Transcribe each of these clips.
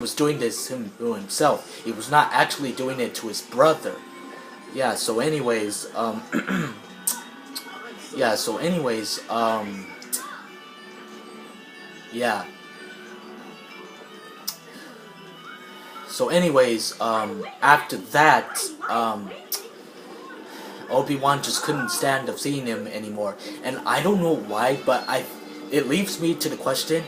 was doing this to himself. He was not actually doing it to his brother. Yeah, so anyways, yeah, so anyways, yeah. So anyways, after that, Obi-Wan just couldn't stand of seeing him anymore. And I don't know why, but it leaves me to the question,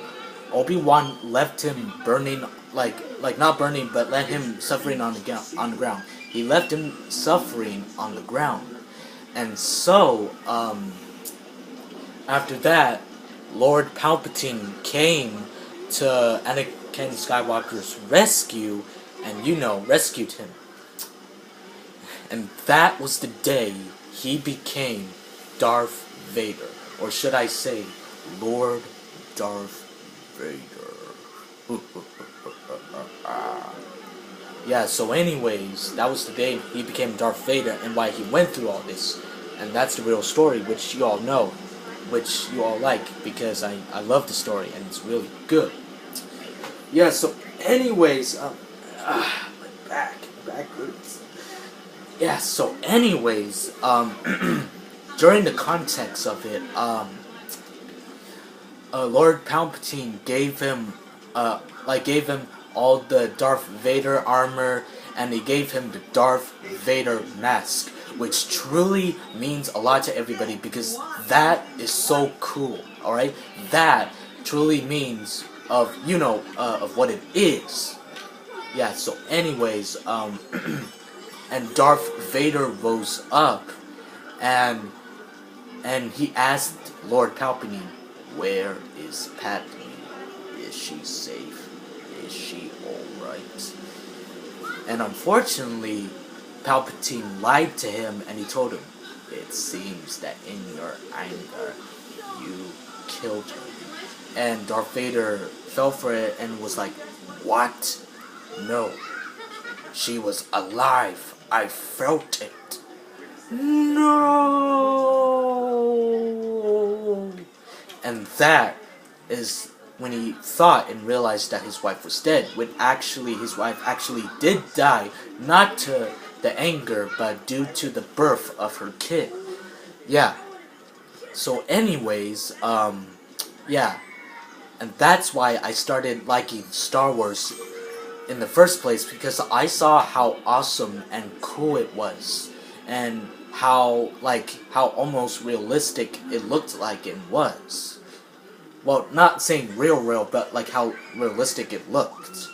Obi-Wan left him burning, like not burning, but let him suffering on the ground. He left him suffering on the ground. And so, after that, Lord Palpatine came to Anakin Skywalker's rescue, and rescued him. And that was the day he became Darth Vader. Or should I say, Lord Darth Vader. Yeah, so anyways, that was the day he became Darth Vader and why he went through all this. And that's the real story, which you all know, which you all like, because I love the story and it's really good. Yeah, so anyways, my back hurts. Yeah, so anyways, during the context of it, Lord Palpatine gave him all the Darth Vader armor, and he gave him the Darth Vader mask, which truly means a lot to everybody because that is so cool. All right, that truly means of what it is. Yeah. So, anyways, and Darth Vader rose up, and he asked Lord Palpatine, "Where is Padme? Is she safe? Is she alright?" And unfortunately, Palpatine lied to him, and he told him, "It seems that in your anger, you killed her." And Darth Vader fell for it and was like, "What? No. She was alive. I felt it." No. And that is when he thought and realized that his wife was dead, when actually his wife actually did die, not to the anger, but due to the birth of her kid. Yeah. So anyways, yeah. And that's why I started liking Star Wars in the first place, because I saw how awesome and cool it was, and how almost realistic it looked like it was. Well, not saying real, but like how realistic it looked.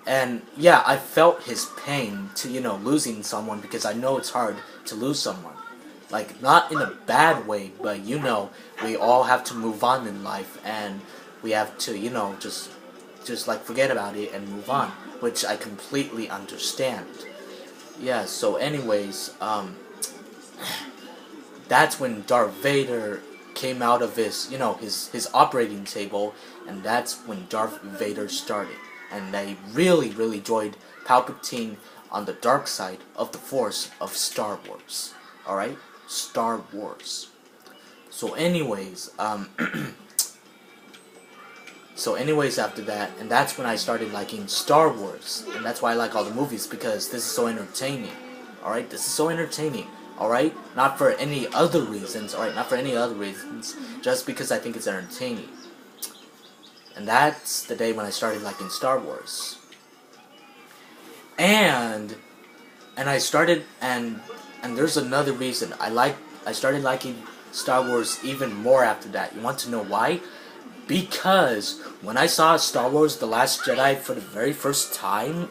And yeah, I felt his pain to, losing someone, because I know it's hard to lose someone. Like, not in a bad way, but we all have to move on in life, and we have to, just like forget about it and move on, which I completely understand. Yeah, so anyways, that's when Darth Vader came out of his, his operating table, and that's when Darth Vader started. And they really joined Palpatine on the dark side of the Force of Star Wars. Alright? Star Wars. So anyways, after that, and that's when I started liking Star Wars. And that's why I like all the movies, because this is so entertaining. Alright? This is so entertaining. Alright? Not for any other reasons. Alright? Not for any other reasons. Just because I think it's entertaining. And that's the day when I started liking Star Wars. And I started, and there's another reason. I started liking Star Wars even more after that. You want to know why? Because when I saw Star Wars The Last Jedi for the very first time,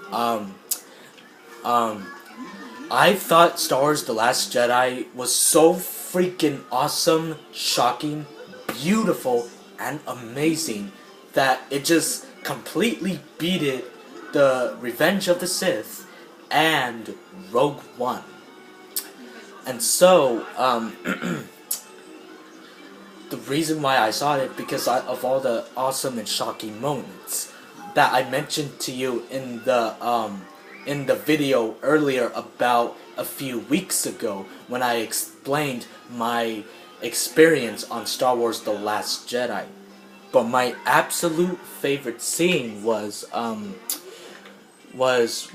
I thought Star Wars The Last Jedi was so freaking awesome, shocking, beautiful, and amazing that it just completely beated the Revenge of the Sith and Rogue One. And so, the reason why I saw it, because of all the awesome and shocking moments that I mentioned to you in the video earlier about a few weeks ago, when I explained my experience on Star Wars The Last Jedi. But my absolute favorite scene was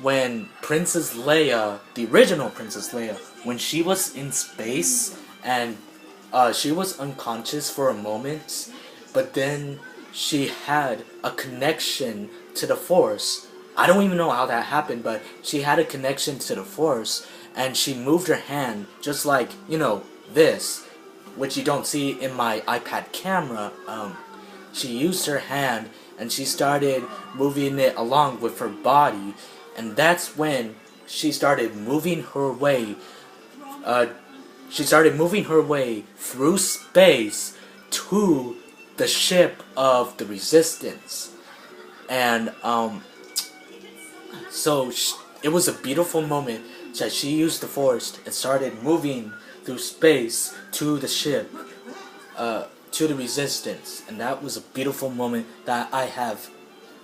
when Princess Leia, the original Princess Leia, when she was in space and she was unconscious for a moment, but then she had a connection to the Force. I don't even know how that happened, but she had a connection to the Force, and she moved her hand just like, you know, this, which you don't see in my iPad camera. She used her hand and she started moving it along with her body, and that's when she started moving her way. She started moving her way through space to the ship of the Resistance, and it was a beautiful moment that she used the Force and started moving through space to the ship, to the Resistance, and that was a beautiful moment that I have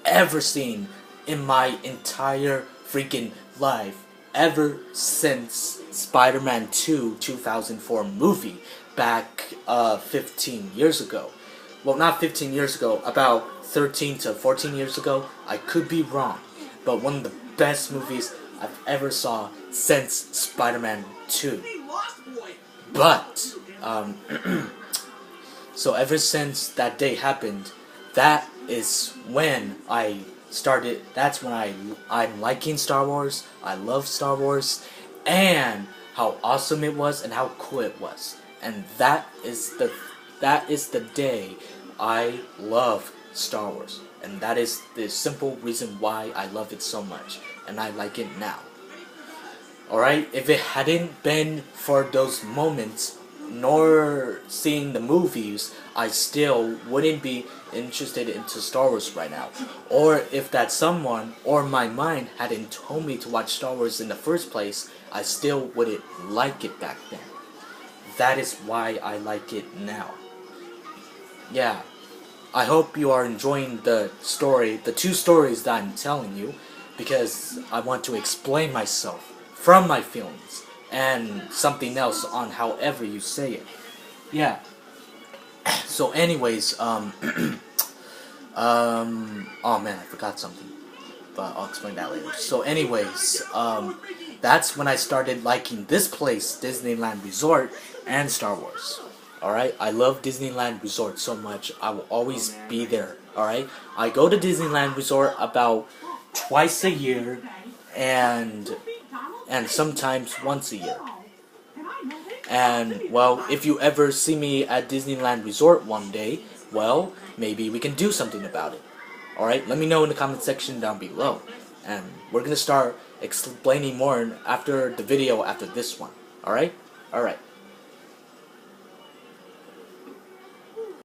ever seen in my entire freaking life, ever since Spider-Man 2 2004 movie back 15 years ago. Well, not 15 years ago, about 13 to 14 years ago. I could be wrong, but one of the best movies I've ever saw since Spider-Man 2. But so ever since that day happened, that is when I started. That's when I'm liking Star Wars. I love Star Wars, and how awesome it was, and how cool it was. And that is the day I love Star Wars, and that is the simple reason why I love it so much, and I like it now. Alright, if it hadn't been for those moments, nor seeing the movies, I still wouldn't be interested into Star Wars right now. Or if that someone or my mind hadn't told me to watch Star Wars in the first place, I still wouldn't like it back then. That is why I like it now. Yeah, I hope you are enjoying the two stories that I'm telling you, because I want to explain myself from my feelings and something else on however you say it. Yeah. So anyways, oh man, I forgot something, but I'll explain that later. So anyways, that's when I started liking this place, Disneyland Resort, and Star Wars. Alright, I love Disneyland Resort so much, I will always be there. Alright, I go to Disneyland Resort about twice a year, and sometimes once a year. And, well, if you ever see me at Disneyland Resort one day, well, maybe we can do something about it. Alright, let me know in the comment section down below. And we're gonna start explaining more after the video after this one. Alright? Alright.